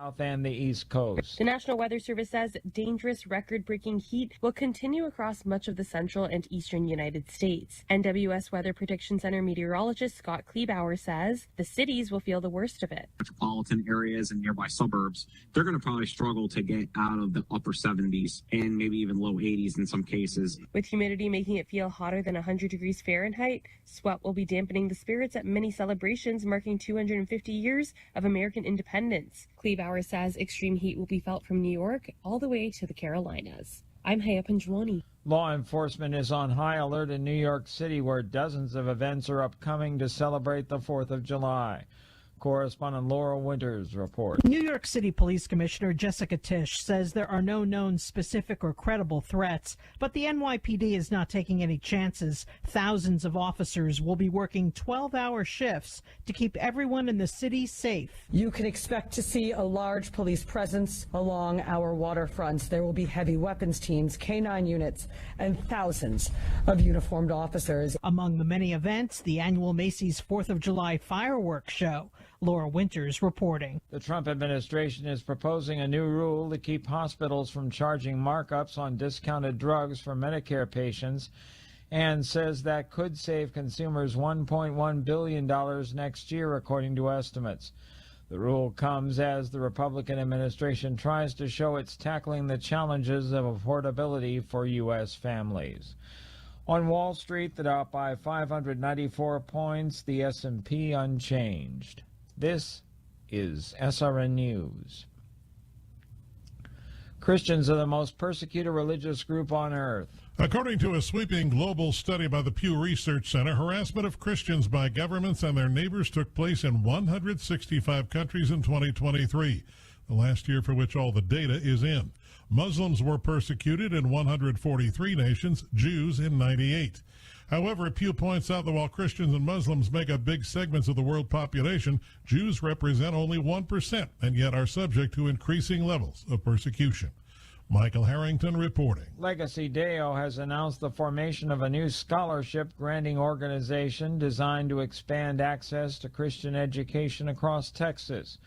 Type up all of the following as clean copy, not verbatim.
South and the East Coast. The National Weather Service says dangerous record-breaking heat will continue across much of the central and eastern United States. NWS Weather Prediction Center meteorologist Scott Kleebauer says the cities will feel the worst of it. Metropolitan areas and nearby suburbs, they're going to probably struggle to get out of the upper 70s and maybe even low 80s in some cases. With humidity making it feel hotter than 100 degrees Fahrenheit, sweat will be dampening the spirits at many celebrations marking 250 years of American independence. Kleebauer says extreme heat will be felt from New York all the way to the Carolinas. I'm Haya Panjwani. Law enforcement is on high alert in New York City, where dozens of events are upcoming to celebrate the 4th of July. Correspondent Laura Winters reports. New York City Police Commissioner Jessica Tisch says there are no known specific or credible threats, but the NYPD is not taking any chances. Thousands of officers will be working 12-hour shifts to keep everyone in the city safe. You can expect to see a large police presence along our waterfronts. There will be heavy weapons teams, K-9 units, and thousands of uniformed officers. Among the many events, the annual Macy's 4th of July fireworks show. Laura Winters reporting. The Trump administration is proposing a new rule to keep hospitals from charging markups on discounted drugs for Medicare patients, and says that could save consumers $1.1 billion next year, according to estimates. The rule comes as the Republican administration tries to show it's tackling the challenges of affordability for U.S. families. On Wall Street, the Dow up by 594 points, the S&P unchanged. This is SRN News. Christians are the most persecuted religious group on earth. According to a sweeping global study by the Pew Research Center, harassment of Christians by governments and their neighbors took place in 165 countries in 2023, the last year for which all the data is in. Muslims were persecuted in 143 nations, Jews in 98. However, Pew points out that while Christians and Muslims make up big segments of the world population, Jews represent only 1% and yet are subject to increasing levels of persecution. Michael Harrington reporting. Legacy Deo has announced the formation of a new scholarship granting organization designed to expand access to Christian education across Texas.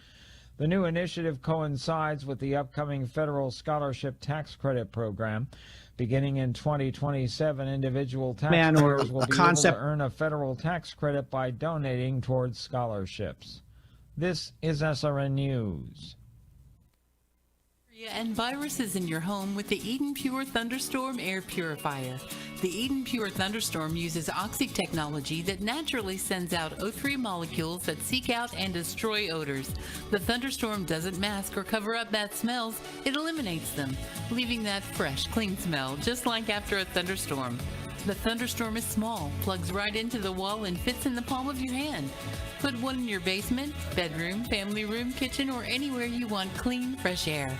The new initiative coincides with the upcoming federal scholarship tax credit program. Beginning in 2027, individual taxpayers will be able to earn a federal tax credit by donating towards scholarships. This is SRN News. And viruses in your home with the Eden Pure Thunderstorm Air Purifier. The Eden Pure Thunderstorm uses oxy technology that naturally sends out O3 molecules that seek out and destroy odors. The Thunderstorm doesn't mask or cover up bad smells, it eliminates them, leaving that fresh, clean smell, just like after a thunderstorm. The Thunderstorm is small, plugs right into the wall, and fits in the palm of your hand. Put one in your basement, bedroom, family room, kitchen, or anywhere you want clean, fresh air.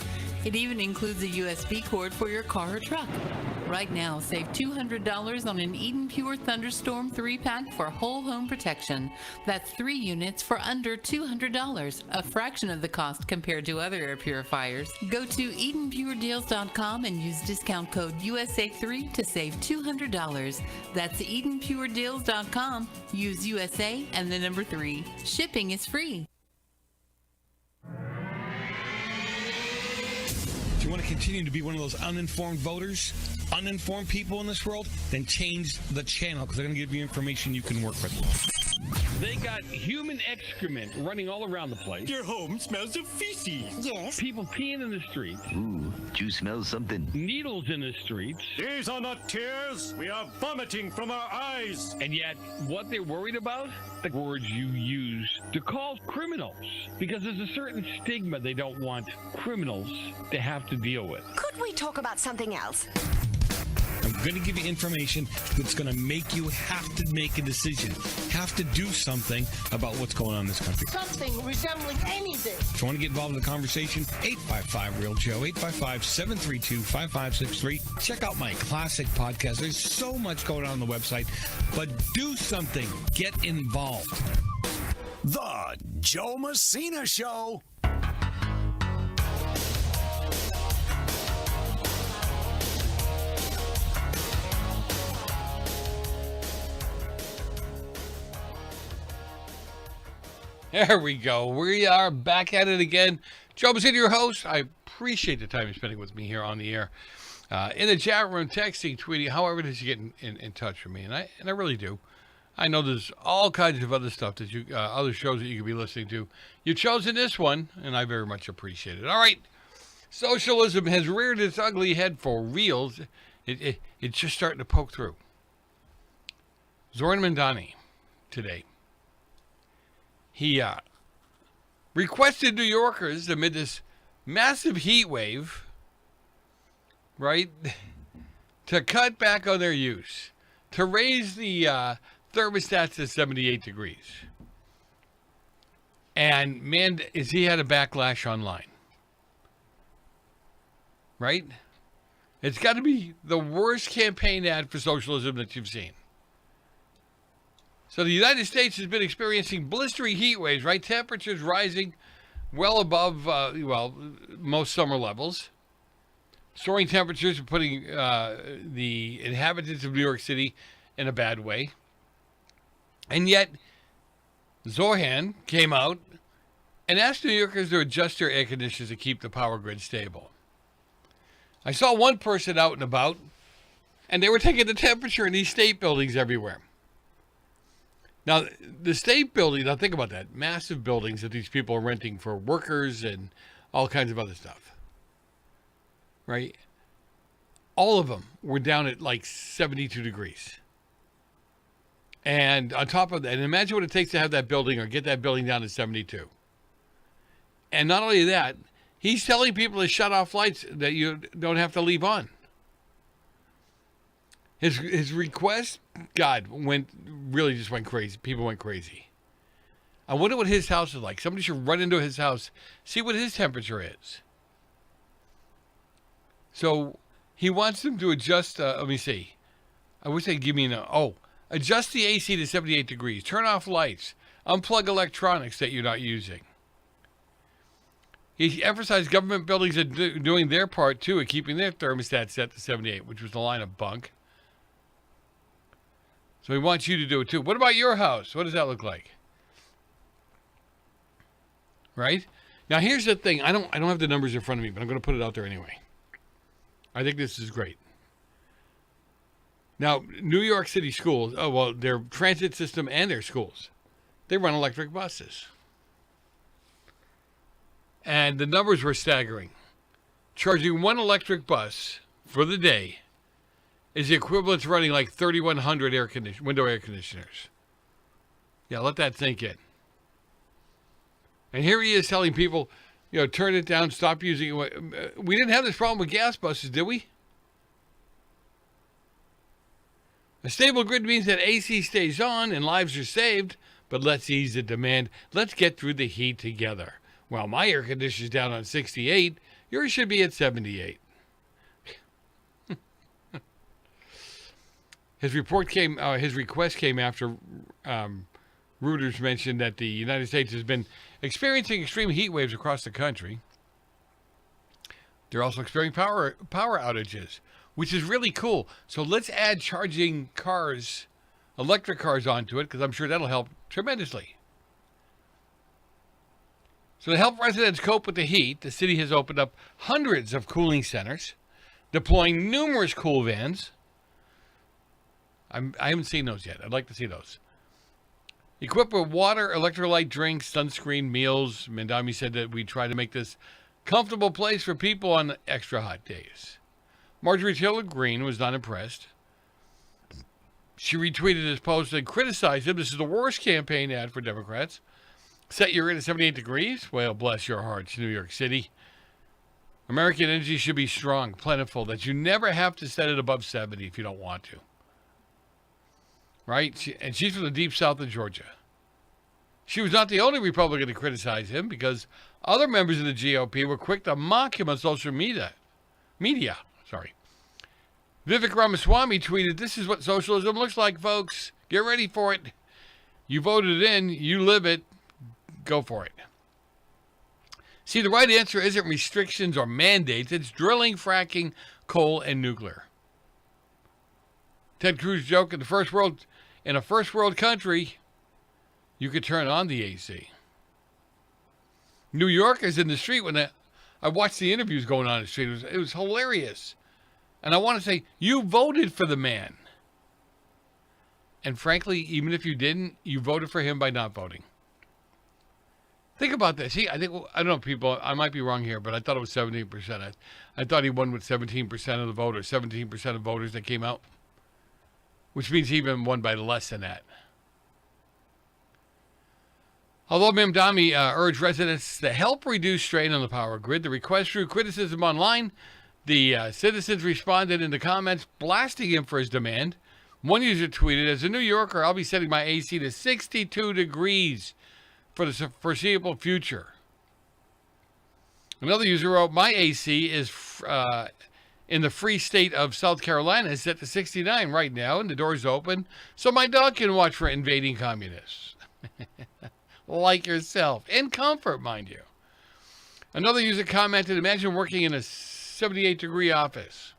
It even includes a USB cord for your car or truck. Right now, save $200 on an Eden Pure Thunderstorm 3-pack for whole home protection. That's 3 units for under $200, a fraction of the cost compared to other air purifiers. Go to EdenPureDeals.com and use discount code USA3 to save $200. That's EdenPureDeals.com. Use USA and the number 3. Shipping is free. If you want to continue to be one of those uninformed voters, uninformed people in this world, then change the channel because they're going to give you information you can work with. They got human excrement running all around the place. Your home smells of feces. Yes. People peeing in the streets. Ooh, do you smell something? Needles in the streets. These are not tears. We are vomiting from our eyes. And yet, what they're worried about? The words you use to call criminals. Because there's a certain stigma they don't want criminals to have to deal with. Could we talk about something else? I'm going to give you information that's going to make you have to make a decision, have to do something about what's going on in this country. Something resembling anything. If you want to get involved in the conversation, 855-REAL-JOE, 855-732-5563. Check out my classic podcast. There's so much going on the website, but do something. Get involved. The Joe Messina Show. There we go. We are back at it again. Joe Mazzini, your host. I appreciate the time you're spending with me here on the air. In the chat room, texting, tweeting, however it is you get in touch with me. And I really do. I know there's all kinds of other stuff that you, other shows that you could be listening to. You've chosen this one, and I very much appreciate it. All right. Socialism has reared its ugly head for reals. It's just starting to poke through. Zoran Mandani today. He requested New Yorkers amid this massive heat wave, right, to cut back on their use, to raise the thermostats to 78 degrees. And man, is he had a backlash online. Right? It's got to be the worst campaign ad for socialism that you've seen. So the United States has been experiencing blistering heat waves, right? Temperatures rising well above, most summer levels. Soaring temperatures are putting the inhabitants of New York City in a bad way. And yet, Zoran came out and asked New Yorkers to adjust their air conditioners to keep the power grid stable. I saw one person out and about, and they were taking the temperature in these state buildings everywhere. Now, the state building, now think about that, massive buildings that these people are renting for workers and all kinds of other stuff, right? All of them were down at like 72 degrees. And on top of that, and imagine what it takes to have that building or get that building down to 72. And not only that, he's telling people to shut off lights that you don't have to leave on. His request, God, just went crazy. People went crazy. I wonder what his house is like. Somebody should run into his house, see what his temperature is. So he wants them to adjust, let me see. I wish they'd give me adjust the AC to 78 degrees. Turn off lights. Unplug electronics that you're not using. He emphasized government buildings are doing their part, too, at keeping their thermostat set to 78, which was a line of bunk. So he wants you to do it, too. What about your house? What does that look like? Right? Now, here's the thing. I don't have the numbers in front of me, but I'm going to put it out there anyway. I think this is great. Now, New York City schools, their transit system and their schools, they run electric buses. And the numbers were staggering. Charging one electric bus for the day is the equivalent to running like 3,100 window air conditioners. Yeah, let that sink in. And here he is telling people, turn it down, stop using it. We didn't have this problem with gas buses, did we? A stable grid means that AC stays on and lives are saved, but let's ease the demand. Let's get through the heat together. While my air conditioner's down on 68, yours should be at 78. His request came after Reuters mentioned that the United States has been experiencing extreme heat waves across the country. They're also experiencing power outages, which is really cool. So let's add charging cars, electric cars onto it, because I'm sure that'll help tremendously. So to help residents cope with the heat, the city has opened up hundreds of cooling centers, deploying numerous cool vans. I haven't seen those yet. I'd like to see those. Equipped with water, electrolyte drinks, sunscreen, meals. Mandami said that we try to make this comfortable place for people on extra hot days. Marjorie Taylor Greene was not impressed. She retweeted his post and criticized him. This is the worst campaign ad for Democrats. Set your in at 78 degrees? Well, bless your hearts, New York City. American energy should be strong, plentiful, that you never have to set it above 70 if you don't want to. Right? And she's from the deep south of Georgia. She was not the only Republican to criticize him, because other members of the GOP were quick to mock him on social media. Vivek Ramaswamy tweeted, "This is what socialism looks like, folks. Get ready for it. You voted in, you live it. Go for it." See, the right answer isn't restrictions or mandates. It's drilling, fracking, coal, and nuclear. Ted Cruz joked, in a first world country, you could turn on the AC. New Yorkers in the street when I watched the interviews going on in the street. It was hilarious. And I want to say, you voted for the man. And frankly, even if you didn't, you voted for him by not voting. Think about this. I don't know, people, I might be wrong here, but I thought it was 17%. I thought he won with 17% of the voters, 17% of voters that came out, which means he even won by less than that. Although Mamdani urged residents to help reduce strain on the power grid, the request drew criticism online. The citizens responded in the comments, blasting him for his demand. One user tweeted, "As a New Yorker, I'll be setting my AC to 62 degrees for the foreseeable future." Another user wrote, "My AC is in the free state of South Carolina is set to 69 right now, and the door's open, so my dog can watch for invading communists." Like yourself. In comfort, mind you. Another user commented, "Imagine working in a 78-degree office,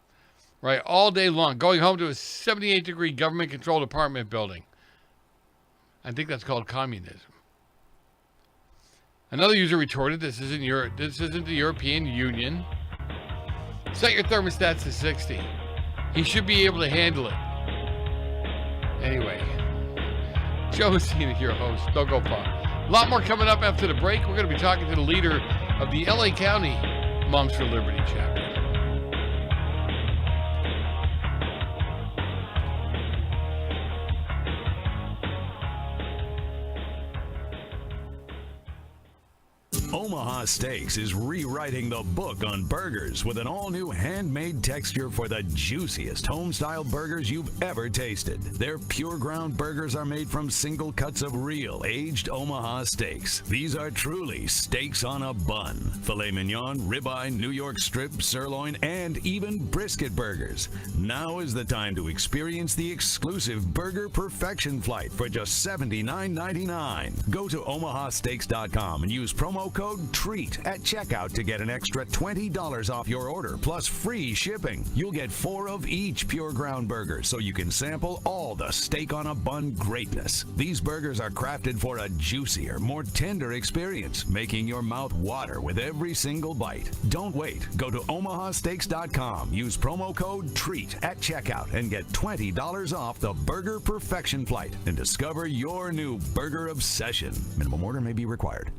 right, all day long, going home to a 78-degree government-controlled apartment building." I think that's called communism. Another user retorted, this isn't the European Union. Set your thermostats to 60. He should be able to handle it. Anyway, Joe Messina, your host. Don't go far. A lot more coming up after the break. We're going to be talking to the leader of the LA County Moms for Liberty chapter. Omaha Steaks is rewriting the book on burgers with an all-new handmade texture for the juiciest home-style burgers you've ever tasted. Their pure ground burgers are made from single cuts of real, aged Omaha steaks. These are truly steaks on a bun. Filet mignon, ribeye, New York strip, sirloin, and even brisket burgers. Now is the time to experience the exclusive Burger Perfection Flight for just $79.99. Go to omahasteaks.com and use promo code TREAT at checkout to get an extra $20 off your order, plus free shipping. You'll get 4 of each pure ground burger, so you can sample all the steak on a bun greatness. These burgers are crafted for a juicier, more tender experience, making your mouth water with every single bite. Don't wait. Go to omahasteaks.com, use promo code TREAT at checkout, and get $20 off the Burger Perfection Flight and discover your new burger obsession. Minimum order may be required.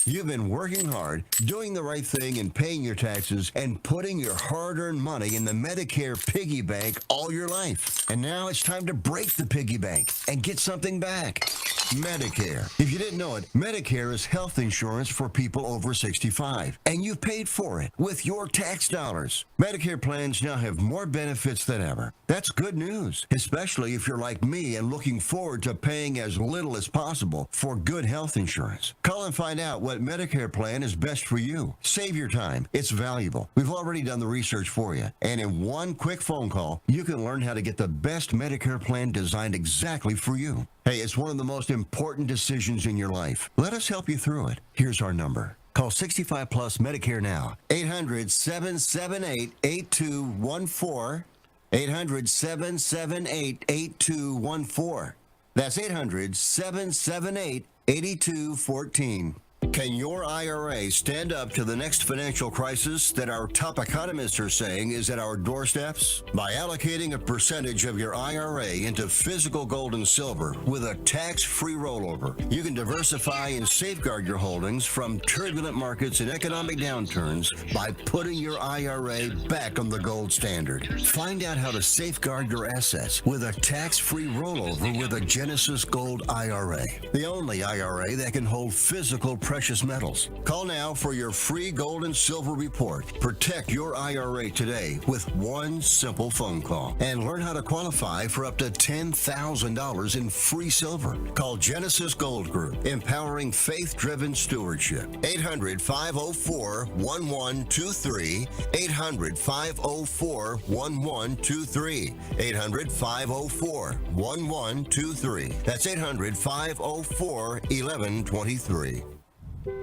You've been working hard, doing the right thing, and paying your taxes, and putting your hard-earned money in the Medicare piggy bank all your life. And now it's time to break the piggy bank and get something back. Medicare. If you didn't know it, Medicare is health insurance for people over 65, and you've paid for it with your tax dollars. Medicare plans now have more benefits than ever. That's good news, especially if you're like me and looking forward to paying as little as possible for good health insurance. Call and find out what Medicare plan is best for you. Save your time. It's valuable. We've already done the research for you, and in one quick phone call, you can learn how to get the best Medicare plan designed exactly for you. Hey, it's one of the most important decisions in your life. Let us help you through it. Here's our number. Call 65 Plus Medicare now. 800-778-8214. 800-778-8214. That's 800-778-8214. Can your IRA stand up to the next financial crisis that our top economists are saying is at our doorsteps? By allocating a percentage of your IRA into physical gold and silver with a tax-free rollover, you can diversify and safeguard your holdings from turbulent markets and economic downturns by putting your IRA back on the gold standard. Find out how to safeguard your assets with a tax-free rollover with a Genesis Gold IRA, the only IRA that can hold physical precious metals. Call now for your free gold and silver report. Protect your IRA today with one simple phone call and learn how to qualify for up to $10,000 in free silver. Call Genesis Gold Group, empowering faith-driven stewardship. 800-504-1123. 800-504-1123. 800-504-1123. That's 800-504-1123.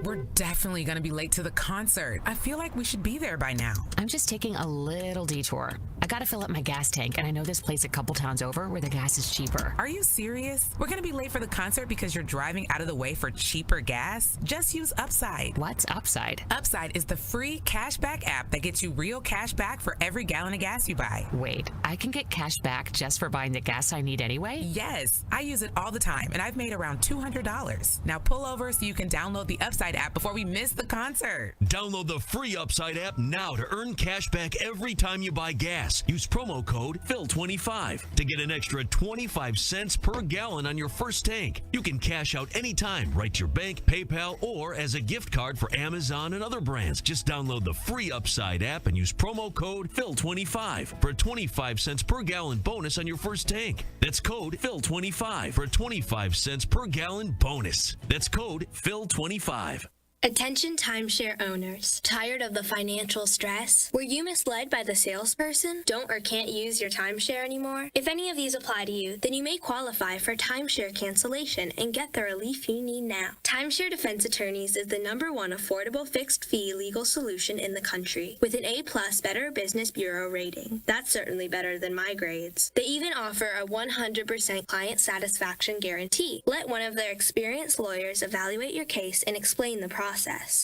We're definitely going to be late to the concert. I feel like we should be there by now. I'm just taking a little detour. I gotta fill up my gas tank, and I know this place a couple towns over where the gas is cheaper. Are you serious? We're gonna be late for the concert because you're driving out of the way for cheaper gas? Just use Upside. What's Upside? Upside is the free cashback app that gets you real cash back for every gallon of gas you buy. Wait, I can get cash back just for buying the gas I need anyway? Yes, I use it all the time, and I've made around $200. Now pull over so you can download the Upside app before we miss the concert. Download the free Upside app now to earn cash back every time you buy gas. Use promo code PHIL25 to get an extra 25 cents per gallon on your first tank. You can cash out anytime, right to your bank, PayPal, or as a gift card for Amazon and other brands. Just download the free Upside app and use promo code PHIL25 for a 25 cents per gallon bonus on your first tank. That's code PHIL25 for a 25 cents per gallon bonus. That's code PHIL25. Attention timeshare owners. Tired of the financial stress? Were you misled by the salesperson? Don't or can't use your timeshare anymore? If any of these apply to you, then you may qualify for timeshare cancellation and get the relief you need now. Timeshare Defense Attorneys is the #1 affordable fixed fee legal solution in the country with an A+ Better Business Bureau rating. That's certainly better than my grades. They even offer a 100% client satisfaction guarantee. Let one of their experienced lawyers evaluate your case and explain the process.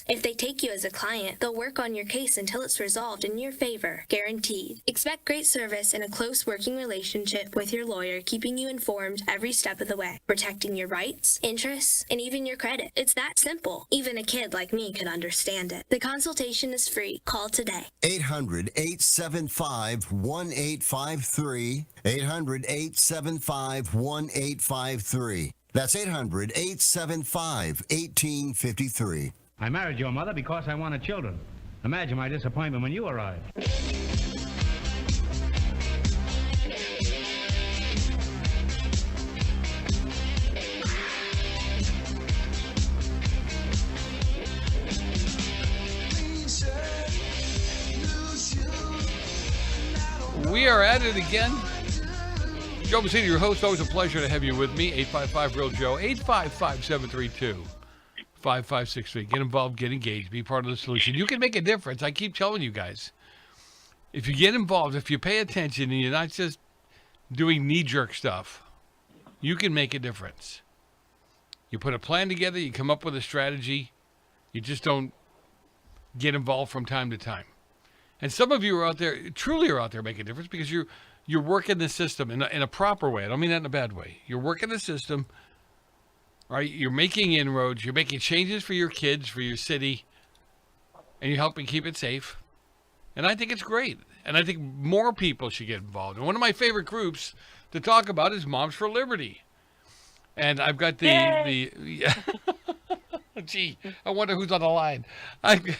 If they take you as a client, they'll work on your case until it's resolved in your favor. Guaranteed. Expect great service and a close working relationship with your lawyer, keeping you informed every step of the way, protecting your rights, interests, and even your credit. It's that simple. Even a kid like me could understand it. The consultation is free. Call today. 800-875-1853. 800-875-1853. That's 800-875-1853. I married your mother because I wanted children. Imagine my disappointment when you arrived. We are at it again. Joe Messina, your host. Always a pleasure to have you with me. 855-REAL-JOE, 855-732-5563. Get involved, get engaged, be part of the solution. You can make a difference. I keep telling you guys. If you get involved, if you pay attention and you're not just doing knee-jerk stuff, you can make a difference. You put a plan together, you come up with a strategy, you just don't get involved from time to time. And some of you are out there, truly are out there making a difference because you're working the system in a proper way. I don't mean that in a bad way. You're working the system, right? You're making inroads. You're making changes for your kids, for your city, and you're helping keep it safe. And I think it's great. And I think more people should get involved. And one of my favorite groups to talk about is Moms for Liberty. And I've got the gee, I wonder who's on the line. I've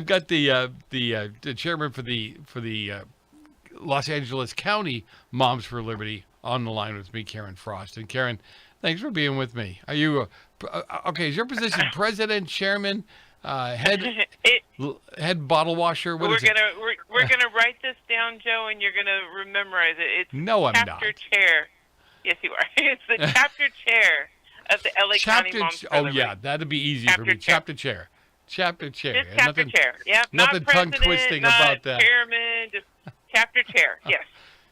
got the chairman for the Los Angeles County Moms for Liberty on the line with me, Karen Frost. And Karen, thanks for being with me. Are you okay? Is your position president, chairman, head bottle washer? What is it? We're gonna write this down, Joe, and you're gonna memorize it. It's no, I'm chapter not. Chair. Yes, you are. It's the chapter chair of the LA County Moms for Liberty. Yeah, that'd be easy for me. Chapter chair. Chapter chair. Just chapter chair. Yep. Nothing not tongue twisting about that. Chairman, just chapter chair. Yes.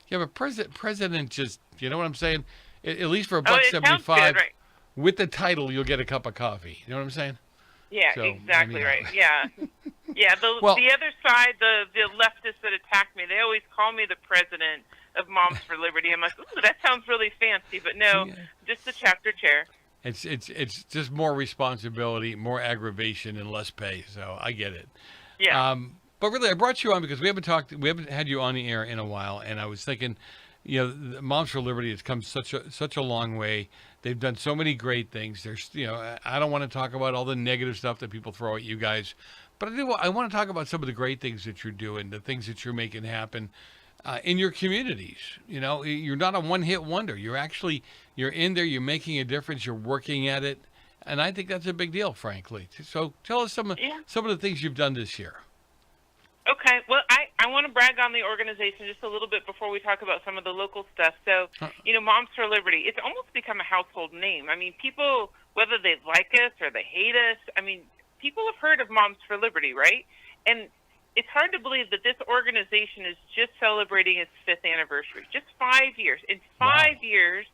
Yeah, but president just, you know what I'm saying? At least for $1.75, right. with the title, you'll get a cup of coffee. You know what I'm saying? Yeah, So, exactly anyhow. right. Yeah. Yeah, the other side, the leftists that attack me, they always call me the president of Moms for Liberty. I'm like, ooh, that sounds really fancy, but no, just the chapter chair. It's just more responsibility, more aggravation, and less pay. So I get it. Yeah. But really, I brought you on because we haven't had you on the air in a while, and I was thinking, you know, the Moms for Liberty has come such a long way. They've done so many great things. There's, you know, I don't want to talk about all the negative stuff that people throw at you guys, but I want to talk about some of the great things that you're doing, the things that you're making happen in your communities. You know, you're not a one-hit wonder. You're in there. You're making a difference. You're working at it, and I think that's a big deal, frankly. So tell us some of the things you've done this year. Okay. Well, I want to brag on the organization just a little bit before we talk about some of the local stuff. So, you know, Moms for Liberty, it's almost become a household name. I mean, people, whether they like us or they hate us, I mean, people have heard of Moms for Liberty, right? And it's hard to believe that this organization is just celebrating its 5th anniversary. Just 5 years. In 5 years,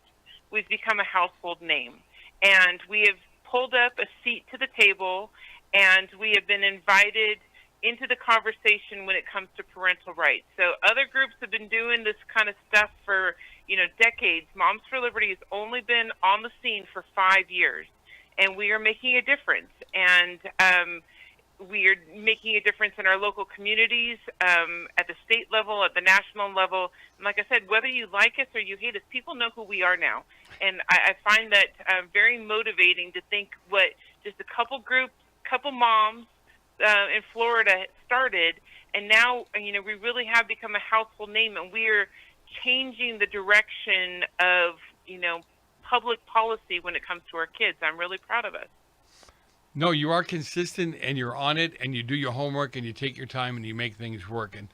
we've become a household name. And we have pulled up a seat to the table, and we have been invited into the conversation when it comes to parental rights. So other groups have been doing this kind of stuff for, decades. Moms for Liberty has only been on the scene for 5 years, and we are making a difference. And we are making a difference in our local communities, at the state level, at the national level. And like I said, whether you like us or you hate us, people know who we are now. And I find that very motivating to think what just a couple moms in Florida started, and now, we really have become a household name, and we are changing the direction of, public policy when it comes to our kids. I'm really proud of us. No, you are consistent, and you're on it, and you do your homework, and you take your time, and you make things work. And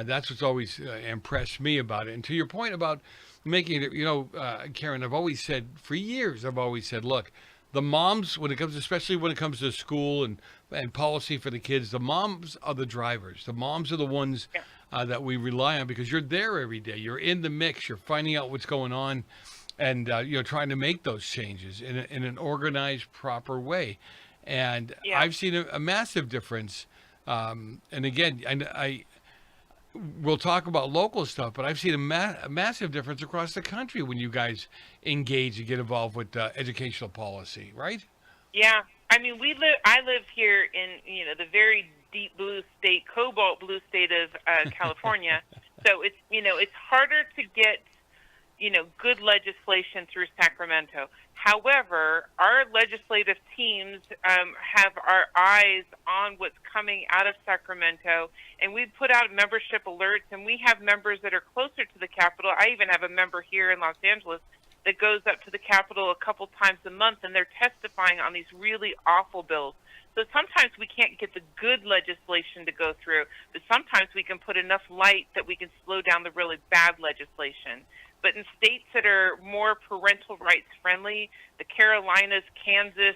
that's what's always impressed me about it. And to your point about making it, Karen, I've always said, for years, look, the moms, especially when it comes to school and policy for the kids, the moms are the drivers. The moms are the ones that we rely on, because you're there every day. You're in the mix. You're finding out what's going on, and trying to make those changes in an organized, proper way. And I've seen a massive difference. And again, we'll talk about local stuff, but I've seen a massive difference across the country when you guys engage and get involved with educational policy, right? Yeah. I mean, I live here in, the very deep blue state, cobalt blue state of California. So it's harder to get, good legislation through Sacramento. However, our legislative teams have our eyes on what's coming out of Sacramento, and we put out membership alerts, and we have members that are closer to the Capitol. I even have a member here in Los Angeles that goes up to the Capitol a couple times a month, and they're testifying on these really awful bills. So sometimes we can't get the good legislation to go through, but sometimes we can put enough light that we can slow down the really bad legislation. But in states that are more parental rights friendly, the Carolinas, Kansas,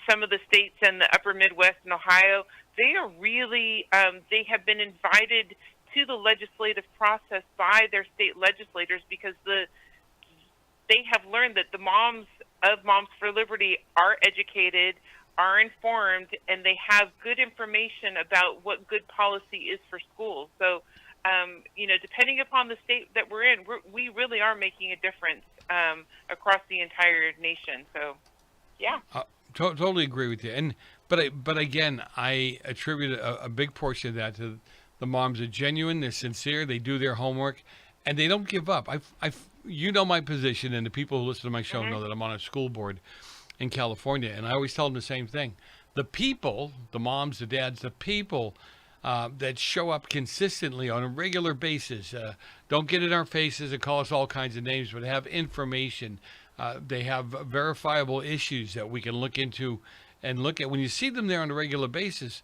some of the states in the upper Midwest and Ohio, they are really, they have been invited to the legislative process by their state legislators, because they have learned that the moms of Moms for Liberty are educated, are informed, and they have good information about what good policy is for schools. So, depending upon the state that we're in, we really are making a difference across the entire nation. So, yeah. Totally agree with you. But again, I attribute a big portion of that to the moms are genuine, they're sincere, they do their homework, and they don't give up. My position, and the people who listen to my show know that I'm on a school board in California, and I always tell them the same thing. The people, the moms, the dads, the people that show up consistently on a regular basis, don't get in our faces and call us all kinds of names, but have information. They have verifiable issues that we can look into and look at. When you see them there on a regular basis,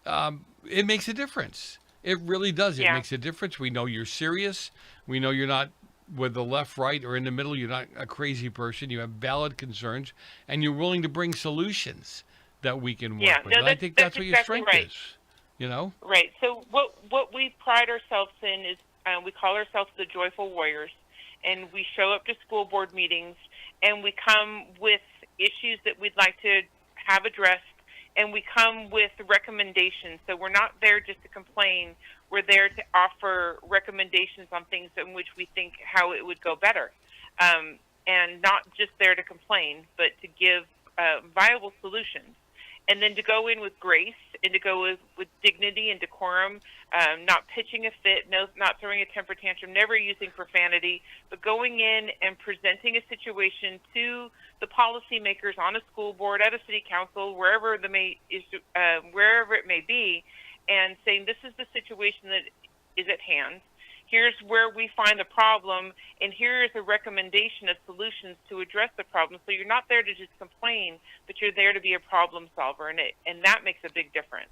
it makes a difference. It really does. It makes a difference. We know you're serious. We know you're not with the left, right, or in the middle. You're not a crazy person. You have valid concerns, and you're willing to bring solutions that we can work with. And I think that's what your strength is. Right. So what we pride ourselves in is we call ourselves the Joyful Warriors, and we show up to school board meetings, and we come with issues that we'd like to have addressed, and we come with recommendations. So we're not there just to complain. We're there to offer recommendations on things in which we think how it would go better, and not just there to complain, but to give viable solutions. And then to go in with grace, and to go with dignity and decorum, not pitching a fit, not throwing a temper tantrum, never using profanity, but going in and presenting a situation to the policymakers on a school board, at a city council, wherever it may be, and saying this is the situation that is at hand. Here's where we find the problem, and here is a recommendation of solutions to address the problem. So you're not there to just complain, but you're there to be a problem solver, and that makes a big difference.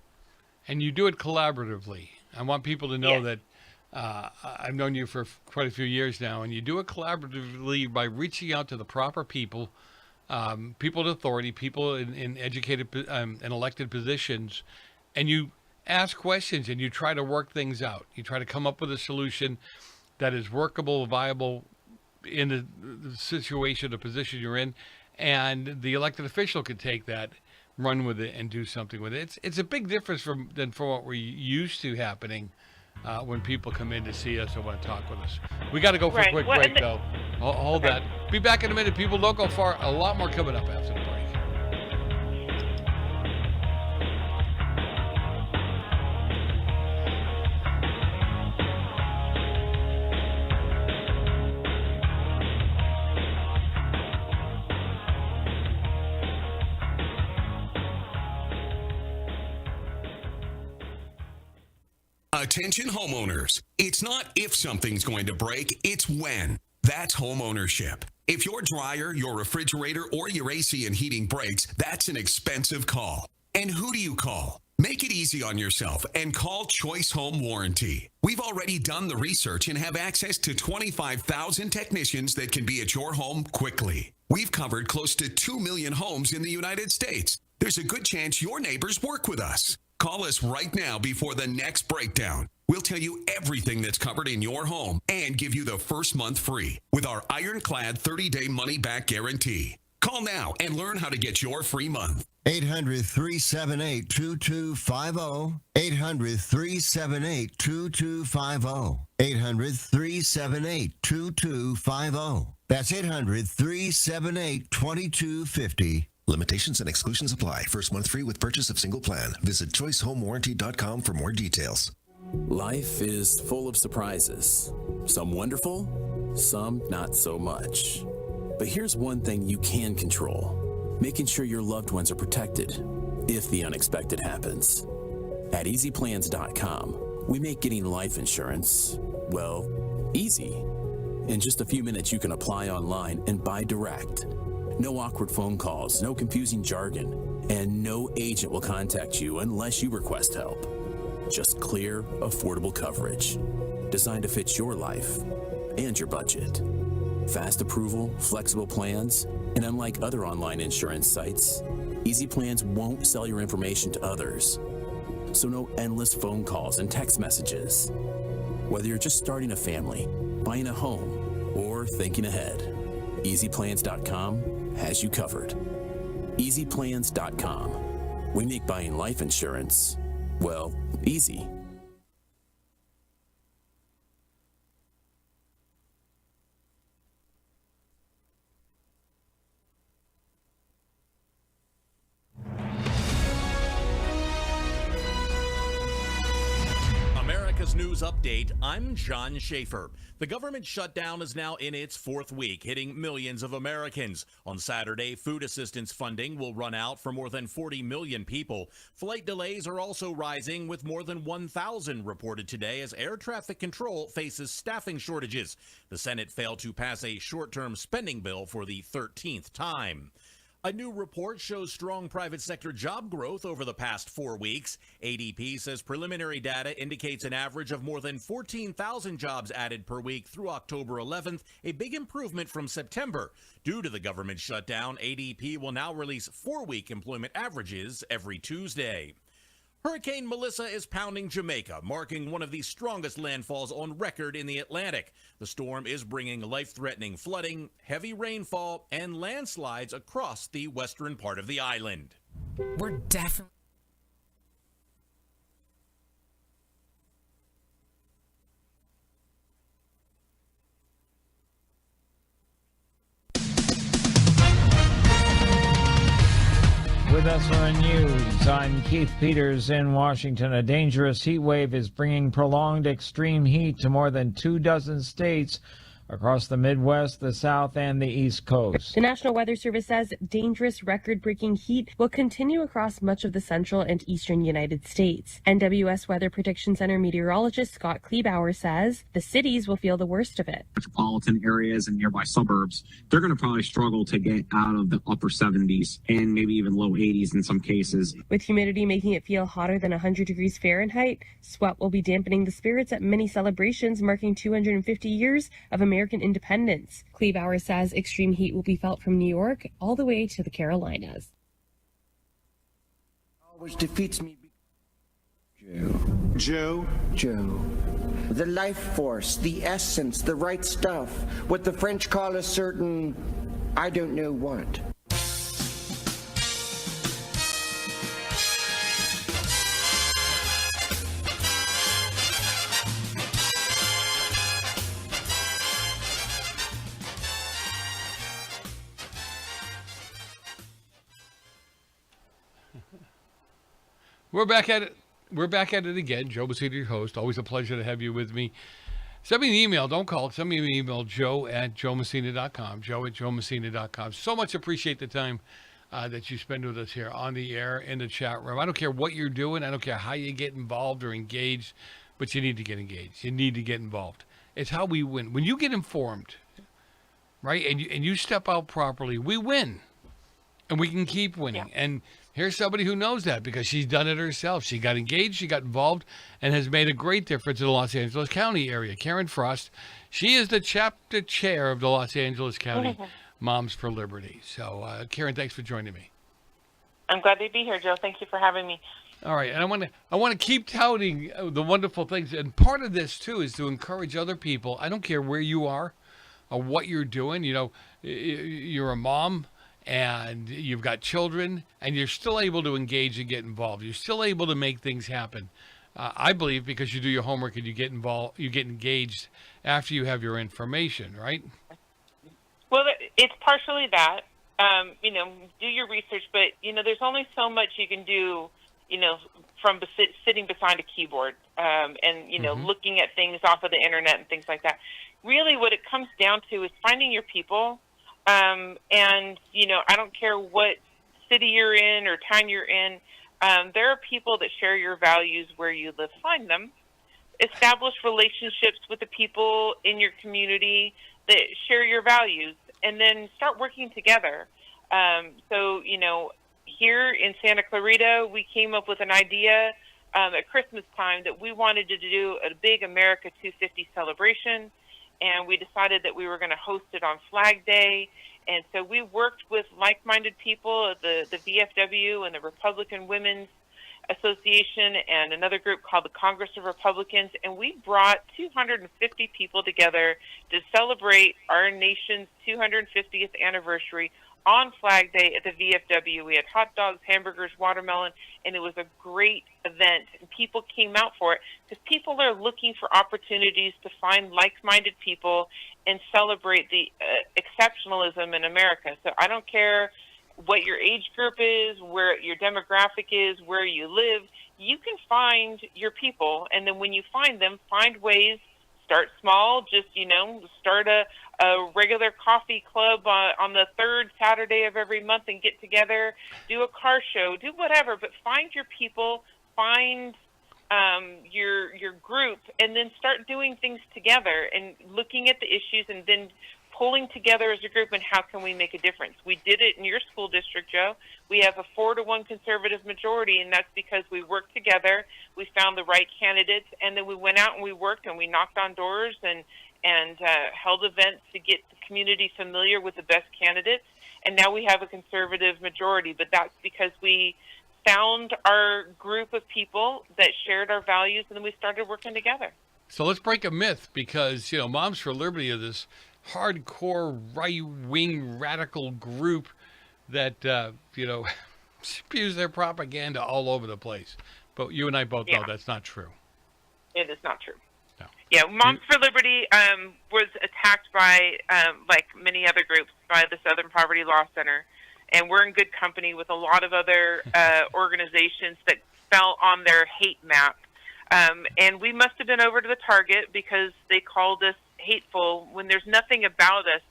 And you do it collaboratively. I want people to know that I've known you for quite a few years now, and you do it collaboratively by reaching out to the proper people, people in authority, people in educated and elected positions, and you ask questions and you try to work things out. You try to come up with a solution that is workable, viable in the situation, the position you're in, and the elected official can take that, run with it, and do something with it. It's a big difference from what we're used to happening when people come in to see us or want to talk with us. We got to go for a quick break, though. Hold that. Be back in a minute. People, don't go far. A lot more coming up after the break. Attention homeowners. It's not if something's going to break, it's when. That's homeownership. If your dryer, your refrigerator, or your AC and heating breaks, that's an expensive call. And who do you call? Make it easy on yourself and call Choice Home Warranty. We've already done the research and have access to 25,000 technicians that can be at your home quickly. We've covered close to 2 million homes in the United States. There's a good chance your neighbors work with us. Call us right now before the next breakdown. We'll tell you everything that's covered in your home and give you the first month free with our ironclad 30-day money-back guarantee. Call now and learn how to get your free month. 800-378-2250. 800-378-2250. 800-378-2250. That's 800-378-2250. Limitations and exclusions apply. First month free with purchase of single plan. Visit choicehomewarranty.com for more details. Life is full of surprises. Some wonderful, some not so much. But here's one thing you can control: making sure your loved ones are protected if the unexpected happens. At easyplans.com, we make getting life insurance, well, easy. In just a few minutes, you can apply online and buy direct. No awkward phone calls, no confusing jargon, and no agent will contact you unless you request help. Just clear, affordable coverage, designed to fit your life and your budget. Fast approval, flexible plans, and unlike other online insurance sites, Easy Plans won't sell your information to others. So no endless phone calls and text messages. Whether you're just starting a family, buying a home, or thinking ahead, EasyPlans.com has you covered. EasyPlans.com. We make buying life insurance, well, easy. America's News Update, I'm John Schaefer. The government shutdown is now in its fourth week, hitting millions of Americans. On Saturday, food assistance funding will run out for more than 40 million people. Flight delays are also rising, with more than 1,000 reported today as air traffic control faces staffing shortages. The Senate failed to pass a short-term spending bill for the 13th time. A new report shows strong private sector job growth over the past 4 weeks. ADP says preliminary data indicates an average of more than 14,000 jobs added per week through October 11th, a big improvement from September. Due to the government shutdown, ADP will now release 4-week employment averages every Tuesday. Hurricane Melissa is pounding Jamaica, marking one of the strongest landfalls on record in the Atlantic. The storm is bringing life-threatening flooding, heavy rainfall, and landslides across the western part of the island. We're definitely... With SRN News, I'm Keith Peters in Washington. A dangerous heat wave is bringing prolonged extreme heat to more than 24 states across the Midwest, the South, and the East Coast. The National Weather Service says dangerous record-breaking heat will continue across much of the central and eastern United States. NWS Weather Prediction Center meteorologist Scott Kleebauer says the cities will feel the worst of it. Metropolitan areas and nearby suburbs, they're going to probably struggle to get out of the upper 70s and maybe even low 80s in some cases. With humidity making it feel hotter than 100 degrees Fahrenheit, sweat will be dampening the spirits at many celebrations marking 250 years of American independence. Kleebauer says extreme heat will be felt from New York all the way to the Carolinas. Always defeats me. Joe. Joe. The life force, the essence, the right stuff. What the French call a certain, I don't know what. We're back at it. We're back at it again. Joe Messina, your host. Always a pleasure to have you with me. Send me an email. Don't call. Send me an email, joe@joemessina.com. joe@joemessina.com. So much appreciate the time that you spend with us here on the air, in the chat room. I don't care what you're doing. I don't care how you get involved or engaged, but you need to get engaged. You need to get involved. It's how we win. When you get informed, right, and you step out properly, we win. And we can keep winning. Yeah. And here's somebody who knows that because she's done it herself. She got engaged, she got involved, and has made a great difference in the Los Angeles County area. Karen Frost, she is the chapter chair of the Los Angeles County Moms for Liberty. So, Karen, thanks for joining me. I'm glad to be here, Joe. Thank you for having me. All right, and I want to keep touting the wonderful things. And part of this, too, is to encourage other people. I don't care where you are or what you're doing. You know, you're a mom, and you've got children, and you're still able to engage and get involved. You're still able to make things happen. I believe because you do your homework and you get involved, you get engaged after you have your information, right? Well, it's partially that. You know, do your research, but you know, there's only so much you can do. You know, from sitting behind a keyboard and you know, looking at things off of the internet and things like that. Really, what it comes down to is finding your people. And, you know, I don't care what city you're in or town you're in. There are people that share your values where you live. Find them. Establish relationships with the people in your community that share your values, and then start working together. So, you know, here in Santa Clarita, we came up with an idea at Christmas time that we wanted to do a big America 250 celebration. And we decided that we were going to host it on Flag Day. And so we worked with like-minded people, the VFW and the Republican Women's Association and another group called the Congress of Republicans. And we brought 250 people together to celebrate our nation's 250th anniversary on Flag Day at the VFW. We had hot dogs, hamburgers, watermelon, and it was a great event. And people came out for it because people are looking for opportunities to find like-minded people and celebrate the exceptionalism in America. So I don't care what your age group is, where your demographic is, where you live. You can find your people, and then when you find them, find ways. Start small, just, you know, start a regular coffee club on the third Saturday of every month and get together, do a car show, do whatever, but find your people, find your group, and then start doing things together and looking at the issues and then pulling together as a group and how can we make a difference. We did it in your school district, Joe. We have a 4-to-1 conservative majority, and that's because we worked together, we found the right candidates, and then we went out and we worked and we knocked on doors and held events to get the community familiar with the best candidates, and now we have a conservative majority, but that's because we found our group of people that shared our values, and then we started working together. So let's break a myth because, you know, Moms for Liberty are this hardcore right-wing radical group that, you know, spews their propaganda all over the place. But you and I both know that's not true. It is not true. No. Yeah, Moms for Liberty was attacked by, like many other groups, by the Southern Poverty Law Center. And we're in good company with a lot of other organizations that fell on their hate map. And we must have been over to the target because they called us hateful when there's nothing about us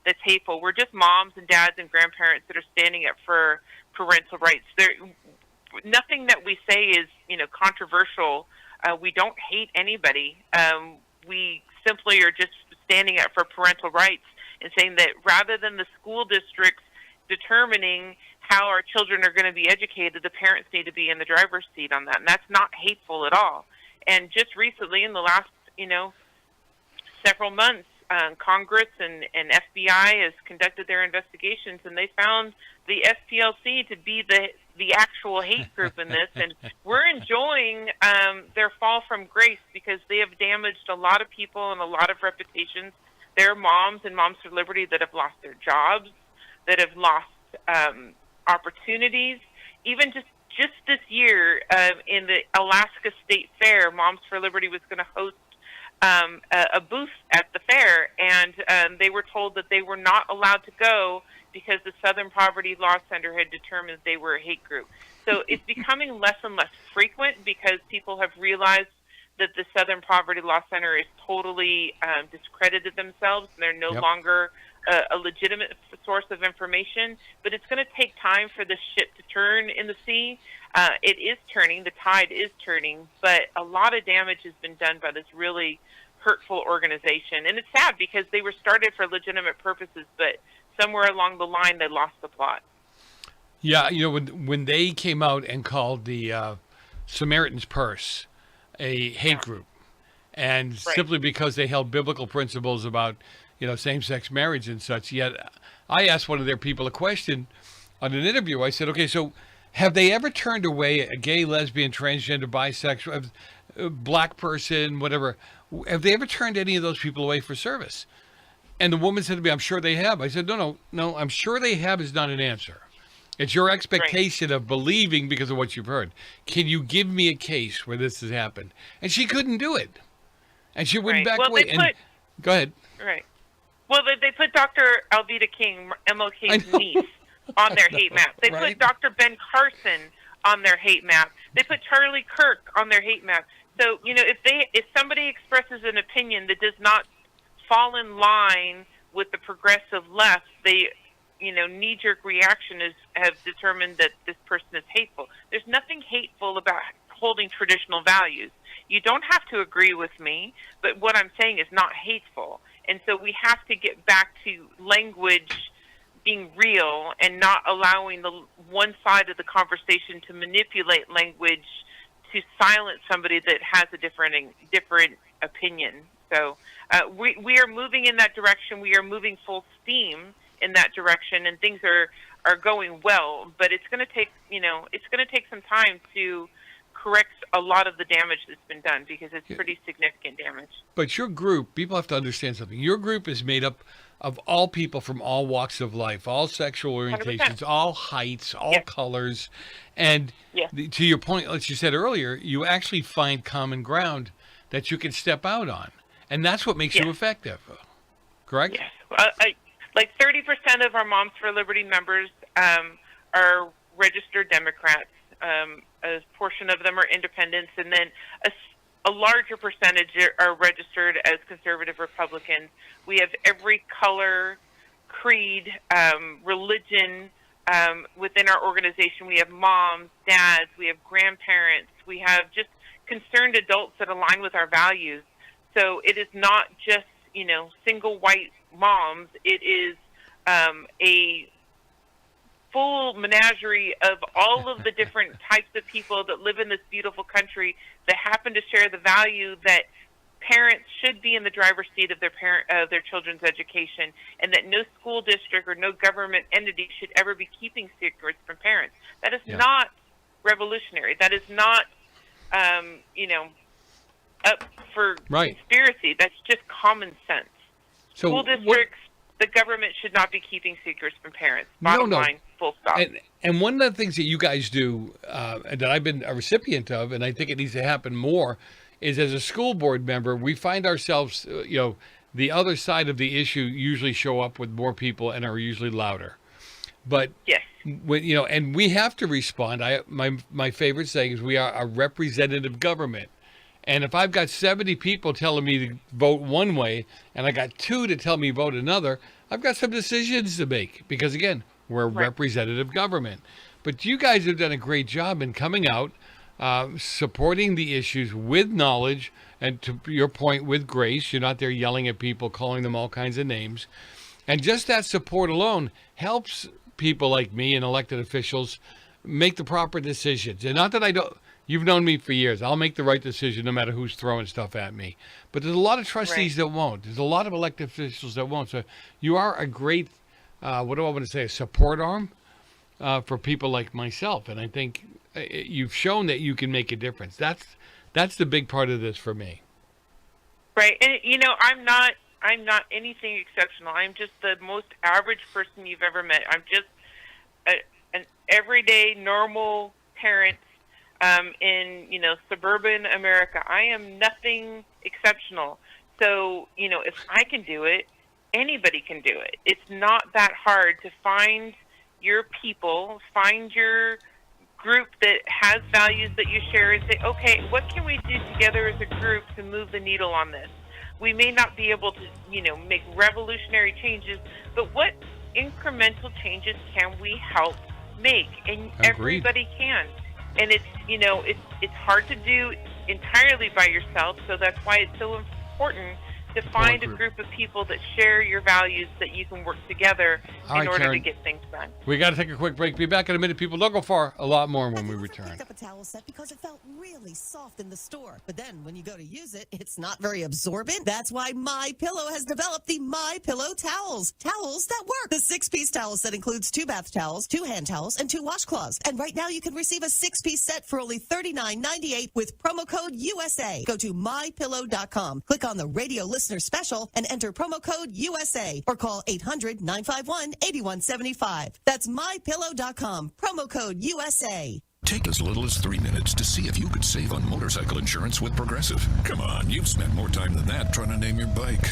that's hateful. We're just moms and dads and grandparents that are standing up for parental rights. Nothing that we say is, you know, controversial. We don't hate anybody. We simply are just standing up for parental rights and saying that rather than the school districts determining how our children are going to be educated, the parents need to be in the driver's seat on that. And that's not hateful at all. And just recently, in the last, you know, several months, Congress and FBI has conducted their investigations, and they found the SPLC to be the actual hate group in this, and we're enjoying their fall from grace because they have damaged a lot of people and a lot of reputations. There are moms and Moms for Liberty that have lost their jobs, that have lost opportunities. Even just this year in the Alaska State Fair, Moms for Liberty was going to host a booth at the fair, and they were told that they were not allowed to go because the Southern Poverty Law Center had determined they were a hate group. So it's becoming less and less frequent because people have realized that the Southern Poverty Law Center is totally discredited themselves, and they're no longer a legitimate source of information. But it's going to take time for this ship to turn in the sea. It is turning. The tide is turning. But a lot of damage has been done by this really hurtful organization. And it's sad because they were started for legitimate purposes, but somewhere along the line they lost the plot. Yeah, you know, when they came out and called the Samaritan's Purse a hate group, and simply because they held biblical principles about, you know, same-sex marriage and such. Yet I asked one of their people a question on an interview. I said, okay, so have they ever turned away a gay, lesbian, transgender, bisexual, black person, whatever? Have they ever turned any of those people away for service? And the woman said to me, I'm sure they have. I said, no, I'm sure they have is not an answer. It's your expectation of believing because of what you've heard. Can you give me a case where this has happened? And she couldn't do it. And she wouldn't back away. Go ahead. Right. Well, they put Dr. Alveda King, MLK's niece, on their hate map. They put Dr. Ben Carson on their hate map. They put Charlie Kirk on their hate map. So, you know, if somebody expresses an opinion that does not fall in line with the progressive left, they, you know, knee-jerk reaction have determined that this person is hateful. There's nothing hateful about holding traditional values. You don't have to agree with me, but what I'm saying is not hateful. And so we have to get back to language being real and not allowing the one side of the conversation to manipulate language to silence somebody that has a different opinion. So we are moving in that direction. We are moving full steam in that direction, and things are going well. But it's going to take, you know, it's going to take some time to correct a lot of the damage that's been done because it's pretty significant damage. But your group, people have to understand something. Your group is made up of all people from all walks of life, all sexual orientations, 100%. All heights, all colors. And to your point, as you said earlier, you actually find common ground that you can step out on. And that's what makes you effective. Correct? Yes. Like 30% of our Moms for Liberty members are registered Democrats. A portion of them are independents, and then a larger percentage are registered as conservative Republicans. We have every color, creed, religion within our organization. We have moms, dads, we have grandparents, we have just concerned adults that align with our values. So it is not just, you know, single white moms. It is a full menagerie of all of the different types of people that live in this beautiful country that happen to share the value that parents should be in the driver's seat of their children's education, and that no school district or no government entity should ever be keeping secrets from parents. That is not revolutionary. That is not, you know, up for conspiracy. That's just common sense. So school districts, the government should not be keeping secrets from parents. Bottom line, full stop. And one of the things that you guys do, and that I've been a recipient of, and I think it needs to happen more, is as a school board member, we find ourselves, you know, the other side of the issue usually show up with more people and are usually louder. But when, you know, and we have to respond. My favorite saying is we are a representative government. And if I've got 70 people telling me to vote one way and I got 2 to tell me vote another, I've got some decisions to make because, again, we're a representative government. But you guys have done a great job in coming out, supporting the issues with knowledge and, to your point, with grace. You're not there yelling at people, calling them all kinds of names. And just that support alone helps people like me and elected officials make the proper decisions. And not that I don't... You've known me for years. I'll make the right decision no matter who's throwing stuff at me. But there's a lot of trustees that won't. There's a lot of elected officials that won't. So you are a great, what do I want to say, a support arm for people like myself. And I think you've shown that you can make a difference. That's the big part of this for me. Right, and I'm not anything exceptional. I'm just the most average person you've ever met. I'm just an everyday, normal parent in suburban America. I am nothing exceptional. So if I can do it, anybody can do it. It's not that hard to find your people, find your group that has values that you share, and say, okay, what can we do together as a group to move the needle on this? We may not be able to, make revolutionary changes, but what incremental changes can we help make? And Agreed. Everybody can. And it's hard to do entirely by yourself, so that's why it's so important to find a group of people that share your values, that you can work together in order Karen, to get things done. We got to take a quick break. Be back in a minute, people. Don't go far. A lot more when we return. Picked up a towel set because it felt really soft in the store. But then when you go to use it, it's not very absorbent. That's why MyPillow has developed the MyPillow towels. Towels that work. The 6-piece towel set includes 2 bath towels, 2 hand towels, and 2 washcloths. And right now you can receive a 6-piece set for only $39.98 with promo code USA. Go to MyPillow.com. Click on the radio listener special and enter promo code USA or call 800-951-8175. That's MyPillow.com. Promo code USA. Take as little as 3 minutes to see if you could save on motorcycle insurance with Progressive. Come on, you've spent more time than that trying to name your bike.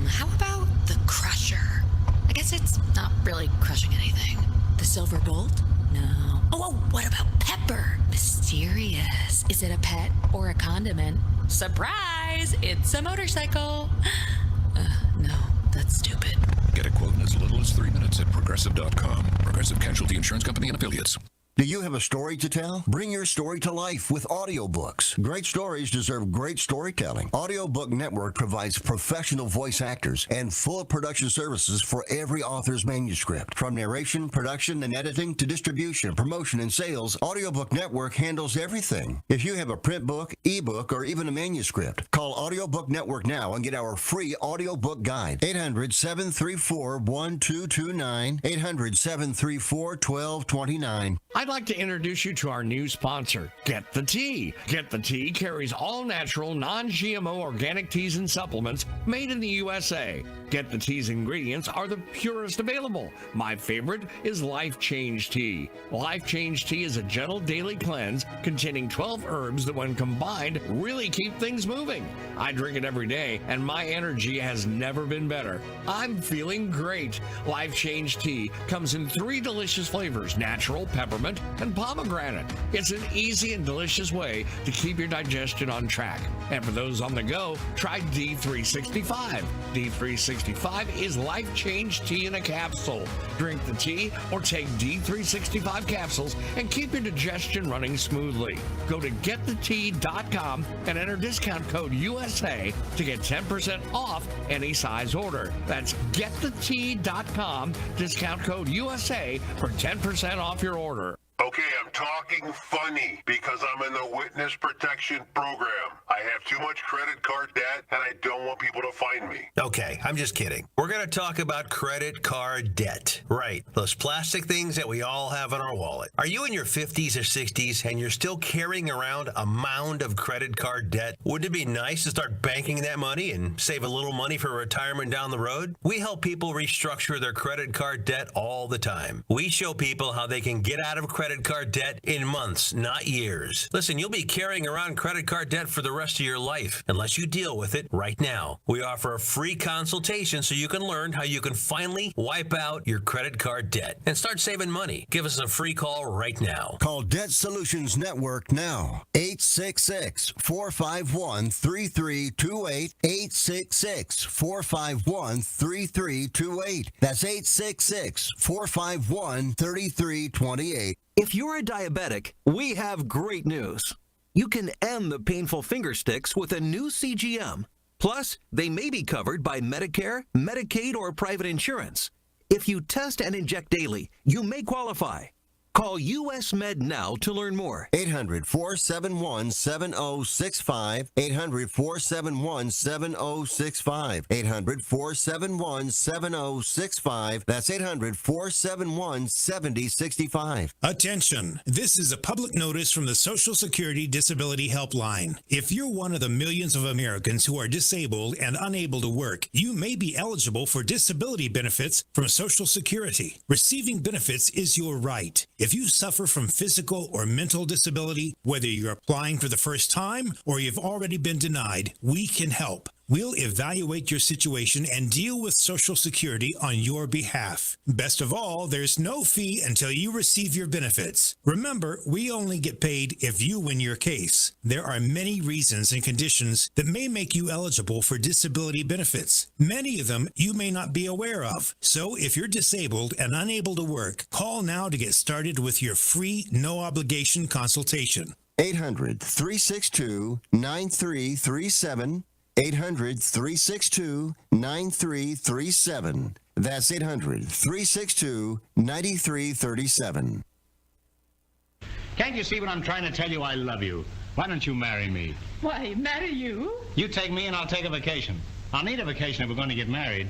How about the Crusher? I guess it's not really crushing anything. The Silver Bolt? No. Oh, what about Pepper? Mysterious. Is it a pet or a condiment? Surprise! It's a motorcycle. No, that's stupid. Get a quote in as little as 3 minutes at Progressive.com. Progressive Casualty Insurance Company and Affiliates. Do you have a story to tell? Bring your story to life with audiobooks. Great stories deserve great storytelling. Audiobook Network provides professional voice actors and full production services for every author's manuscript. From narration, production, and editing to distribution, promotion, and sales, Audiobook Network handles everything. If you have a print book, ebook, or even a manuscript, call Audiobook Network now and get our free audiobook guide. 800-734-1229. 800-734-1229. I'd like to introduce you to our new sponsor, Get the Tea. Get the Tea carries all-natural, non-GMO organic teas and supplements made in the USA. Get the Tea's ingredients are the purest available. My favorite is Life Change Tea. Life Change Tea is a gentle daily cleanse containing 12 herbs that when combined really keep things moving. I drink it every day and my energy has never been better. I'm feeling great. Life Change Tea comes in 3 delicious flavors, natural, peppermint, and pomegranate. It's an easy and delicious way to keep your digestion on track. And for those on the go, try D365. D365 is Life Change Tea in a capsule. Drink the tea or take D365 capsules and keep your digestion running smoothly. Go to getthetea.com and enter discount code USA to get 10% off any size order. That's getthetea.com, discount code USA for 10% off your order. Okay, I'm talking funny because I'm in the witness protection program. I have too much credit card debt and I don't want people to find me. Okay, I'm just kidding. We're going to talk about credit card debt. Right, those plastic things that we all have in our wallet. Are you in your 50s or 60s and you're still carrying around a mound of credit card debt? Wouldn't it be nice to start banking that money and save a little money for retirement down the road? We help people restructure their credit card debt all the time. We show people how they can get out of credit card debt in months, not years. Listen, you'll be carrying around credit card debt for the rest of your life unless you deal with it right now. We offer a free consultation so you can learn how you can finally wipe out your credit card debt and start saving money. Give us a free call right now. Call Debt Solutions Network now. 866-451-3328. 866-451-3328. That's 866-451-3328. If you're a diabetic, we have great news. You can end the painful finger sticks with a new CGM. Plus, they may be covered by Medicare, Medicaid, or private insurance. If you test and inject daily, you may qualify. Call US Med now to learn more. 800-471-7065. 800-471-7065. 800-471-7065. That's 800-471-7065. Attention. This is a public notice from the Social Security Disability Helpline. If you're one of the millions of Americans who are disabled and unable to work, you may be eligible for disability benefits from Social Security. Receiving benefits is your right. If you suffer from physical or mental disability, whether you're applying for the first time or you've already been denied, we can help. We'll evaluate your situation and deal with Social Security on your behalf. Best of all, there's no fee until you receive your benefits. Remember, we only get paid if you win your case. There are many reasons and conditions that may make you eligible for disability benefits. Many of them you may not be aware of. So if you're disabled and unable to work, call now to get started with your free, no-obligation consultation. 800-362-9337. 800-362-9337. That's 800-362-9337. Can't you see what I'm trying to tell you? I love you. Why don't you marry me? Why, marry you? You take me and I'll take a vacation. I'll need a vacation if we're going to get married.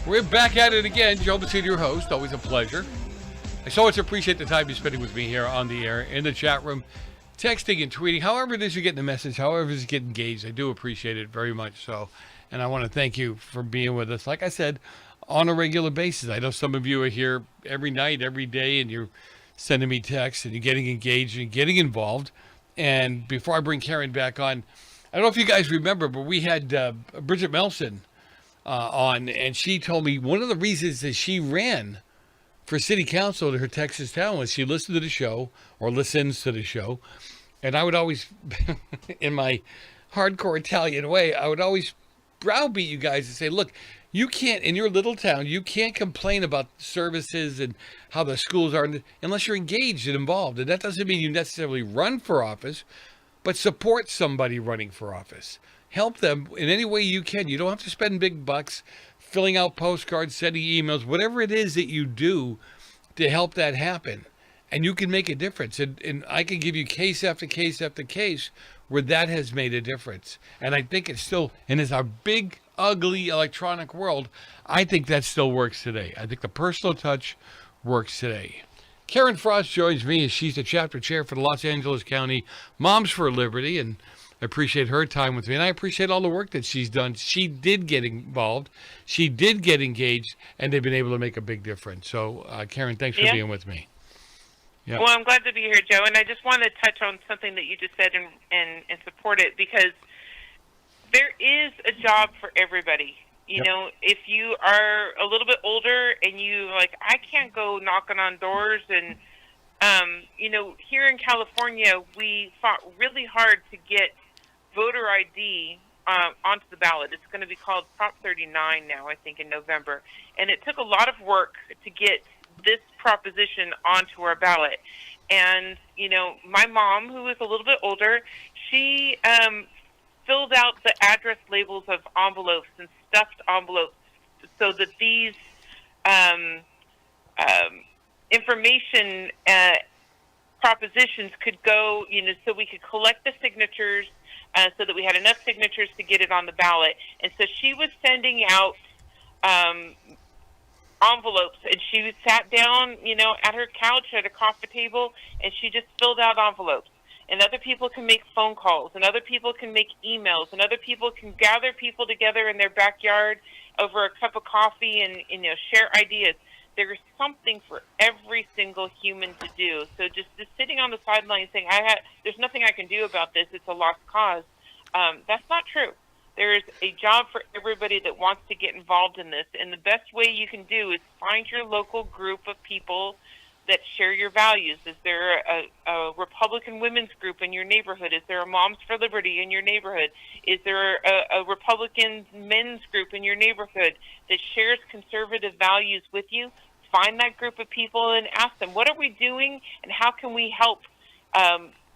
We're back at it again. Joe Bassett, your host. Always a pleasure. I so much appreciate the time you're spending with me here on the air, in the chat room, texting and tweeting. However it is you're getting the message, however it is you get engaged, I do appreciate it very much so. And I want to thank you for being with us, like I said, on a regular basis. I know some of you are here every night, every day, and you're sending me texts and you're getting engaged and getting involved. And before I bring Karen back on, I don't know if you guys remember, but we had Bridget Melson on, and she told me one of the reasons that she ran for city council in her Texas town was she listened to the show, or listens to the show, and I would always, in my hardcore Italian way, I would always browbeat you guys and say, look, you can't, in your little town, you can't complain about services and how the schools are unless you're engaged and involved. And that doesn't mean you necessarily run for office, but support somebody running for office. Help them in any way you can. You don't have to spend big bucks filling out postcards, sending emails, whatever it is that you do to help that happen. And you can make a difference. And I can give you case after case after case where that has made a difference. And I think it's still, and it's our big, ugly electronic world, I think that still works today. I think the personal touch works today. Karen Frost joins me as she's the chapter chair for the Los Angeles County Moms for Liberty, and I appreciate her time with me, and I appreciate all the work that she's done. She did get involved, she did get engaged, and they've been able to make a big difference. So, Karen, thanks for being with me. Yep. Well, I'm glad to be here, Joe, and I just want to touch on something that you just said and support it, because there is a job for everybody. You know, if you are a little bit older and you like, I can't go knocking on doors, and you know, here in California, we fought really hard to get voter ID onto the ballot. It's going to be called Prop 39 now, I think, in November, and it took a lot of work to get this proposition onto our ballot. And you know, my mom, who is a little bit older, she filled out the address labels of envelopes and stuffed envelopes so that these information propositions could go, you know, so we could collect the signatures so that we had enough signatures to get it on the ballot. And so she was sending out envelopes, and she sat down, you know, at her couch at a coffee table, and she just filled out envelopes. And other people can make phone calls, and other people can make emails, and other people can gather people together in their backyard over a cup of coffee and, you know, share ideas. There's something for every single human to do. So just sitting on the sidelines saying, there's nothing I can do about this, it's a lost cause, that's not true. There's a job for everybody that wants to get involved in this. And the best way you can do is find your local group of people that share your values? Is there a Republican women's group in your neighborhood? Is there a Moms for Liberty in your neighborhood? Is there a Republican men's group in your neighborhood that shares conservative values with you? Find that group of people and ask them, what are we doing and how can we help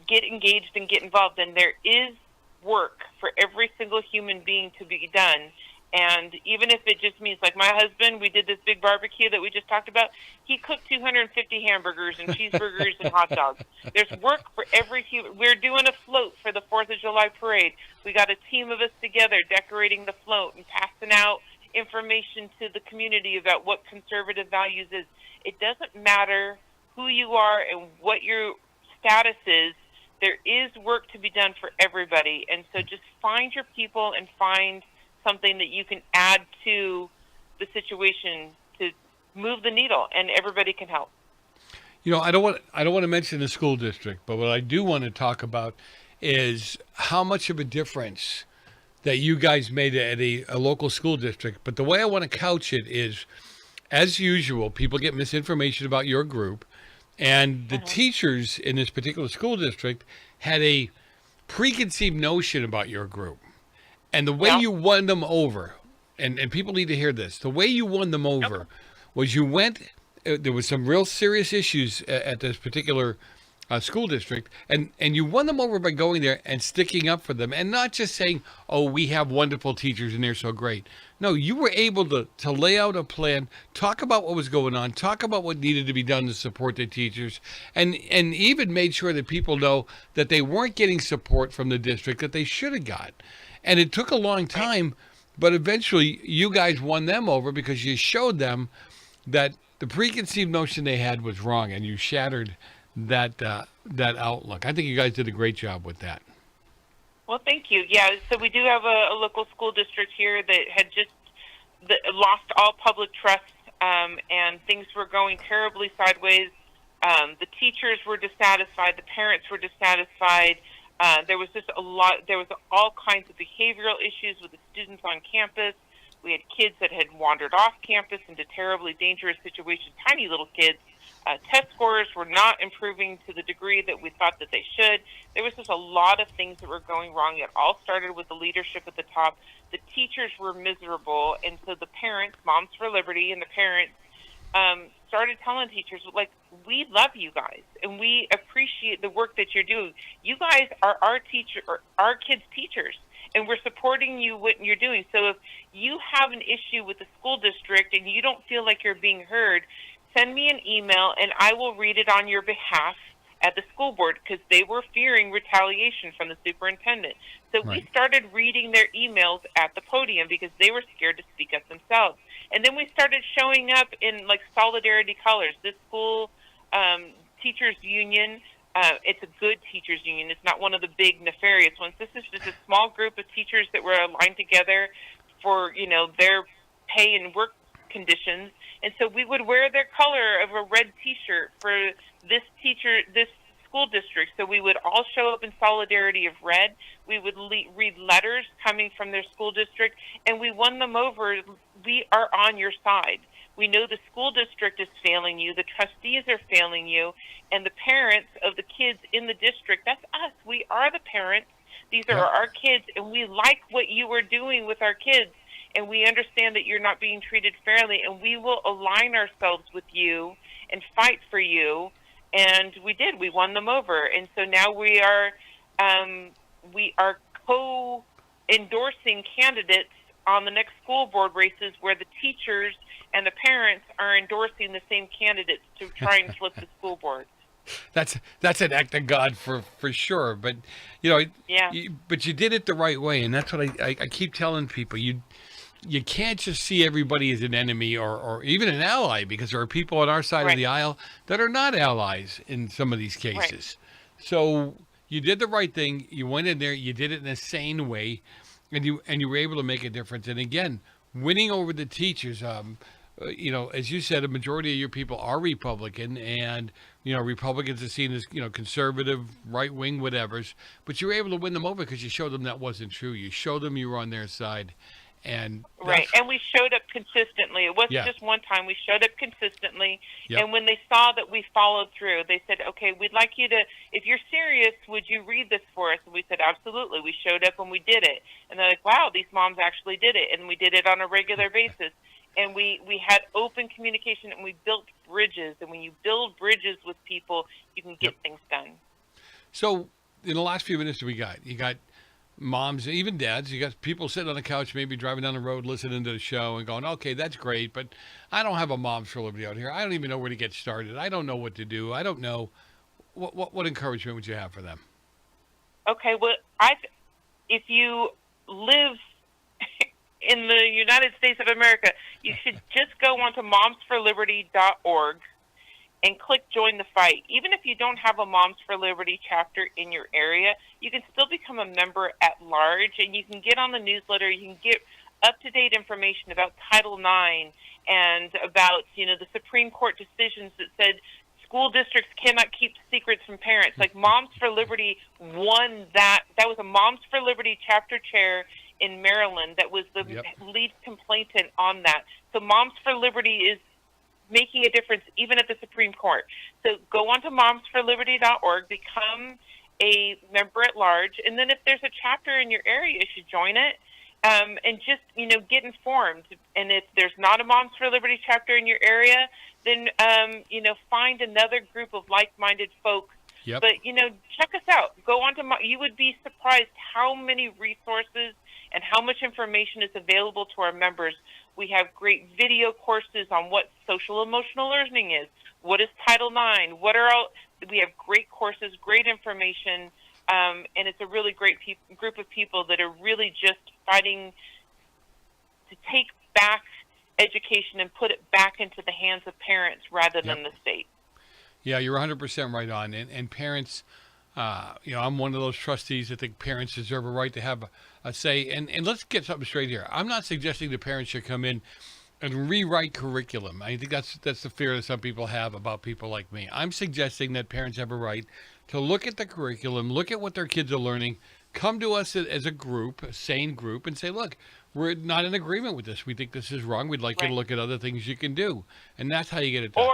get engaged and get involved? And there is work for every single human being to be done. And even if it just means, like my husband, we did this big barbecue that we just talked about. He cooked 250 hamburgers and cheeseburgers and hot dogs. There's work for every human. We're doing a float for the 4th of July parade. We got a team of us together decorating the float and passing out information to the community about what conservative values is. It doesn't matter who you are and what your status is. There is work to be done for everybody. And so just find your people and find something that you can add to the situation to move the needle, and everybody can help. You know, I don't want to mention the school district, but what I do want to talk about is how much of a difference that you guys made at a local school district. But the way I want to couch it is, as usual, people get misinformation about your group, and the teachers in this particular school district had a preconceived notion about your group. And the way you won them over, and people need to hear this, the way you won them over was you went, there was some real serious issues at this particular school district, and you won them over by going there and sticking up for them, and not just saying, oh, we have wonderful teachers and they're so great. No, you were able to lay out a plan, talk about what was going on, talk about what needed to be done to support the teachers, and even made sure that people know that they weren't getting support from the district that they should have got. And it took a long time, but eventually you guys won them over because you showed them that the preconceived notion they had was wrong, and you shattered that outlook. I think you guys did a great job with that. Well, thank you. Yeah, so we do have a local school district here that had just lost all public trust, and things were going terribly sideways. The teachers were dissatisfied. The parents were dissatisfied. There was just there was all kinds of behavioral issues with the students on campus. We had kids that had wandered off campus into terribly dangerous situations, tiny little kids. Test scores were not improving to the degree that we thought that they should. There was just a lot of things that were going wrong. It all started with the leadership at the top. The teachers were miserable, and so the parents, Moms for Liberty, and the parents started telling teachers, like, we love you guys, and we appreciate the work that you're doing. You guys are our kids' teachers, and we're supporting you what you're doing. So if you have an issue with the school district and you don't feel like you're being heard, send me an email, and I will read it on your behalf at the school board, because they were fearing retaliation from the superintendent. So we started reading their emails at the podium because they were scared to speak up themselves. And then we started showing up in, like, solidarity colors. This school teachers union, it's a good teachers union. It's not one of the big nefarious ones. This is just a small group of teachers that were aligned together for, you know, their pay and work conditions. And so we would wear their color of a red T-shirt for this school district. So we would all show up in solidarity of red. We would read letters coming from their school district, and we won them over. We are on your side. We know the school district is failing you, the trustees are failing you, and the parents of the kids in the district, that's us. We are the parents. These are our kids, and we like what you are doing with our kids. And we understand that you're not being treated fairly, and we will align ourselves with you and fight for you. And we did. We won them over. And so now we are co-endorsing candidates on the next school board races, where the teachers and the parents are endorsing the same candidates to try and flip the school board. That's an act of God for sure. But, you know, but you did it the right way. And that's what I keep telling people. You can't just see everybody as an enemy or even an ally, because there are people on our side of the aisle that are not allies in some of these cases. So you did the right thing. You went in there. You did it in a sane way, and you were able to make a difference. And again, winning over the teachers. You know, as you said, a majority of your people are Republican, and, you know, Republicans are seen as, you know, conservative, right-wing, whatevers. But you were able to win them over because you showed them that wasn't true. You showed them you were on their side. And right, and we showed up consistently. It wasn't Yeah. just one time. We showed up consistently, Yep. and when they saw that we followed through, they said, "Okay, we'd like you to. If you're serious, would you read this for us?" And we said, "Absolutely." We showed up and we did it, and they're like, "Wow, these moms actually did it," and we did it on a regular basis. And we had open communication, and we built bridges. And when you build bridges with people, you can get things done. So in the last few minutes you got moms, even dads, you got people sitting on the couch, maybe driving down the road, listening to the show and going, okay, that's great, but I don't have a Moms for Liberty out here. I don't even know where to get started. I don't know what to do. I don't know. What encouragement would you have for them? Okay, well, if you live in the United States of America, you should just go onto momsforliberty.org and click Join the Fight. Even if you don't have a Moms for Liberty chapter in your area, you can still become a member at large, and you can get on the newsletter. You can get up-to-date information about Title IX and about, the Supreme Court decisions that said school districts cannot keep secrets from parents. Like Moms for Liberty won that. That was a Moms for Liberty chapter chair in Maryland that was the lead complainant on that. So Moms for Liberty is making a difference even at the Supreme Court. So go on to momsforliberty.org, become a member at large, and then if there's a chapter in your area, you should join it, and just, get informed. And if there's not a Moms for Liberty chapter in your area, then, find another group of like-minded folks. Yep. But, check us out. Go on to, you would be surprised how many resources and how much information is available to our members. We have great video courses on what social emotional learning is. What is Title IX? We have great courses, great information, and it's a really great group of people that are really just fighting to take back education and put it back into the hands of parents rather than the state. Yeah, you're 100% right on. And parents, I'm one of those trustees that think parents deserve a right to have a say. And let's get something straight here. I'm not suggesting the parents should come in and rewrite curriculum. I think that's the fear that some people have about people like me. I'm suggesting that parents have a right to look at the curriculum, look at what their kids are learning, come to us as a group, a sane group, and say, look, we're not in agreement with this. We think this is wrong. We'd like you to look at other things you can do. And that's how you get it done.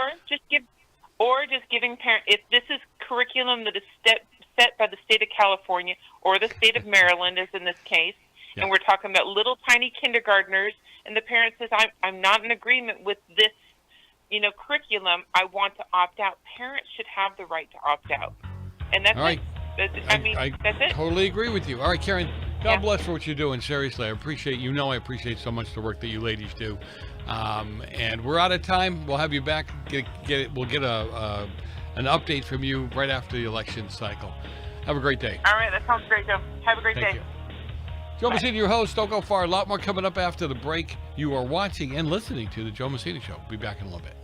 Or just giving parents, if this is curriculum that is set by the state of California or the state of Maryland, as in this case, and we're talking about little tiny kindergartners, and the parent says, I'm not in agreement with this, curriculum, I want to opt out. Parents should have the right to opt out. And that's it. That's it. Totally agree with you. All right, Karen, God bless for what you're doing. Seriously, I appreciate I appreciate so much the work that you ladies do. And we're out of time. We'll have you back. We'll get an update from you right after the election cycle. Have a great day. All right, that sounds great, Joe. Have a great Thank day. you. Joe Messina, your host. Don't go far. A lot more coming up after the break. You are watching and listening to The Joe Messina Show. Be back in a little bit.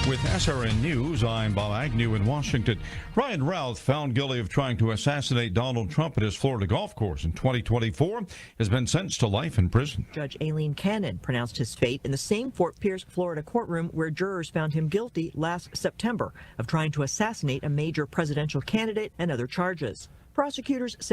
With SRN News, I'm Bob Agnew in Washington. Ryan Routh, found guilty of trying to assassinate Donald Trump at his Florida golf course in 2024, has been sentenced to life in prison. Judge Aileen Cannon pronounced his fate in the same Fort Pierce, Florida courtroom where jurors found him guilty last September of trying to assassinate a major presidential candidate and other charges. Prosecutors said